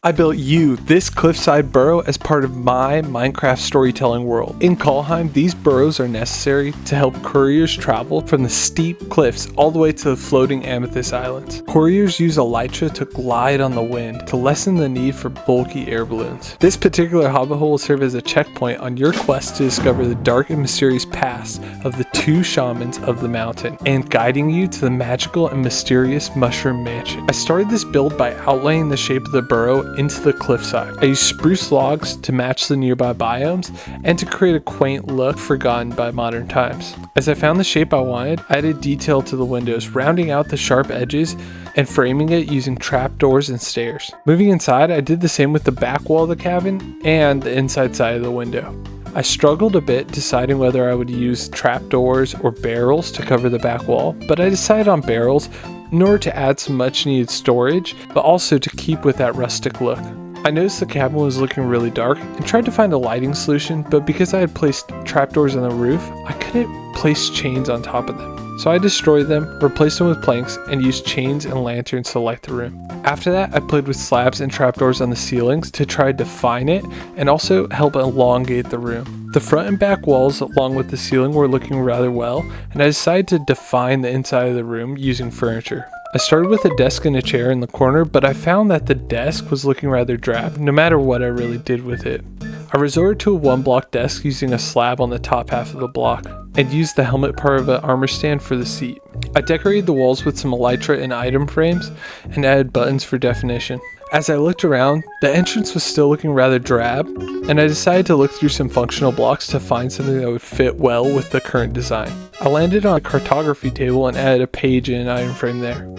I built you this cliffside burrow as part of my Minecraft storytelling world. In Kaldheim, these burrows are necessary to help couriers travel from the steep cliffs all the way to the floating amethyst islands. Couriers use elytra to glide on the wind to lessen the need for bulky air balloons. This particular hobbit hole will serve as a checkpoint on your quest to discover the dark and mysterious past of the two shamans of the mountain and guiding you to the magical and mysterious mushroom mansion. I started this build by outlining the shape of the burrow into the cliffside. I used spruce logs to match the nearby biomes and to create a quaint look forgotten by modern times. As I found the shape I wanted, I added detail to the windows, rounding out the sharp edges and framing it using trapdoors and stairs. Moving inside, I did the same with the back wall of the cabin and the inside side of the window. I struggled a bit deciding whether I would use trapdoors or barrels to cover the back wall, but I decided on barrels in order to add some much needed storage, but also to keep with that rustic look. I noticed the cabin was looking really dark and tried to find a lighting solution, but because I had placed trapdoors on the roof, I couldn't place chains on top of them. So I destroyed them, replaced them with planks, and used chains and lanterns to light the room. After that, I played with slabs and trapdoors on the ceilings to try to define it and also help elongate the room. The front and back walls along with the ceiling were looking rather well, and I decided to define the inside of the room using furniture. I started with a desk and a chair in the corner, but I found that the desk was looking rather drab, no matter what I really did with it. I resorted to a one-block desk using a slab on the top half of the block, and used the helmet part of an armor stand for the seat. I decorated the walls with some elytra and item frames, and added buttons for definition. As I looked around, the entrance was still looking rather drab, and I decided to look through some functional blocks to find something that would fit well with the current design. I landed on a cartography table and added a page and an item frame there.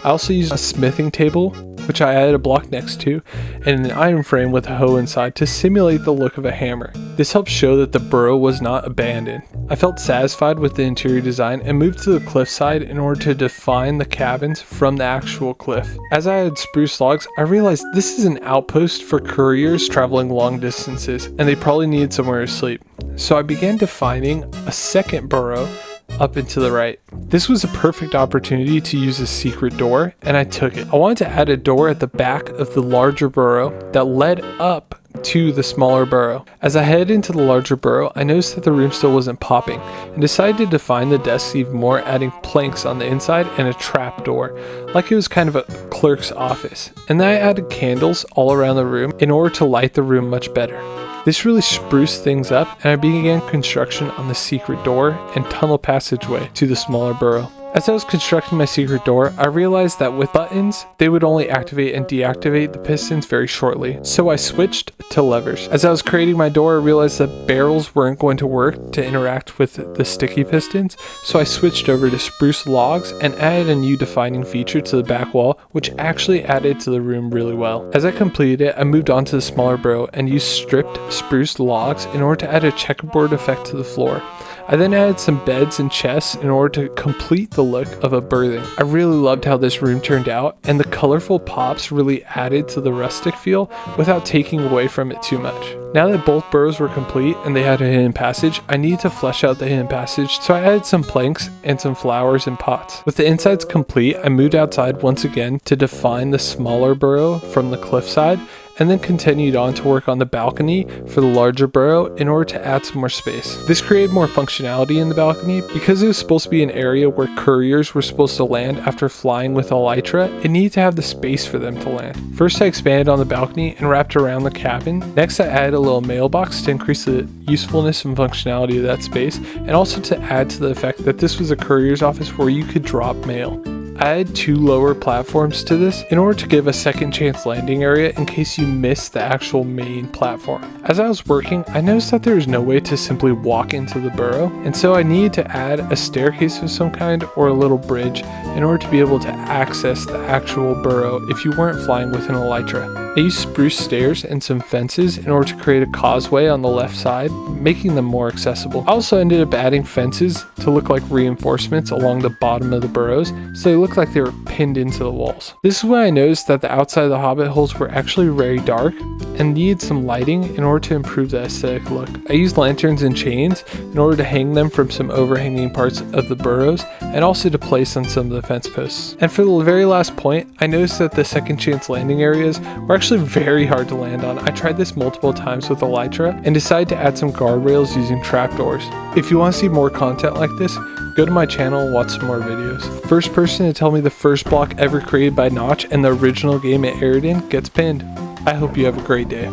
I also used a smithing table, which I added a block next to, and an item frame with a hoe inside to simulate the look of a hammer. This helped show that the burrow was not abandoned. I felt satisfied with the interior design and moved to the cliffside in order to define the cabins from the actual cliff. As I added spruce logs, I realized this is an outpost for couriers traveling long distances, and they probably needed somewhere to sleep. So I began defining a second burrow up and to the right. This was a perfect opportunity to use a secret door, and I took it. I wanted to add a door at the back of the larger burrow that led up to the smaller burrow. As I headed into the larger burrow, I noticed that the room still wasn't popping and decided to define the desks even more, adding planks on the inside and a trap door, like it was kind of a clerk's office. And then I added candles all around the room in order to light the room much better. This really spruced things up, and I began construction on the secret door and tunnel passageway to the smaller burrow. As I was constructing my secret door, I realized that with buttons, they would only activate and deactivate the pistons very shortly, so I switched to levers. As I was creating my door, I realized that barrels weren't going to work to interact with the sticky pistons, so I switched over to spruce logs and added a new defining feature to the back wall, which actually added to the room really well. As I completed it, I moved on to the smaller burrow and used stripped spruce logs in order to add a checkerboard effect to the floor. I then added some beds and chests in order to complete the look of a berthing. I really loved how this room turned out, and the colorful pops really added to the rustic feel without taking away from it too much. Now that both burrows were complete and they had a hidden passage, I needed to flesh out the hidden passage, so I added some planks and some flowers and pots. With the insides complete, I moved outside once again to define the smaller burrow from the cliffside, and then continued on to work on the balcony for the larger burrow in order to add some more space. This created more functionality in the balcony. Because it was supposed to be an area where couriers were supposed to land after flying with elytra, it needed to have the space for them to land. First, I expanded on the balcony and wrapped around the cabin. Next, I added a little mailbox to increase the usefulness and functionality of that space, and also to add to the effect that this was a courier's office where you could drop mail. I added 2 lower platforms to this in order to give a second chance landing area in case you missed the actual main platform. As I was working, I noticed that there was no way to simply walk into the burrow, and so I needed to add a staircase of some kind or a little bridge in order to be able to access the actual burrow if you weren't flying with an elytra. I used spruce stairs and some fences in order to create a causeway on the left side, making them more accessible. I also ended up adding fences to look like reinforcements along the bottom of the burrows, so they look looked like they were pinned into the walls. This is when I noticed that the outside of the hobbit holes were actually very dark and needed some lighting in order to improve the aesthetic look. I used lanterns and chains in order to hang them from some overhanging parts of the burrows and also to place on some of the fence posts. And for the very last point, I noticed that the second chance landing areas were actually very hard to land on. I tried this multiple times with Elytra and decided to add some guardrails using trapdoors. If you want to see more content like this, go to my channel and watch some more videos. First person to tell me the first block ever created by Notch and the original game it aired in gets pinned. I hope you have a great day.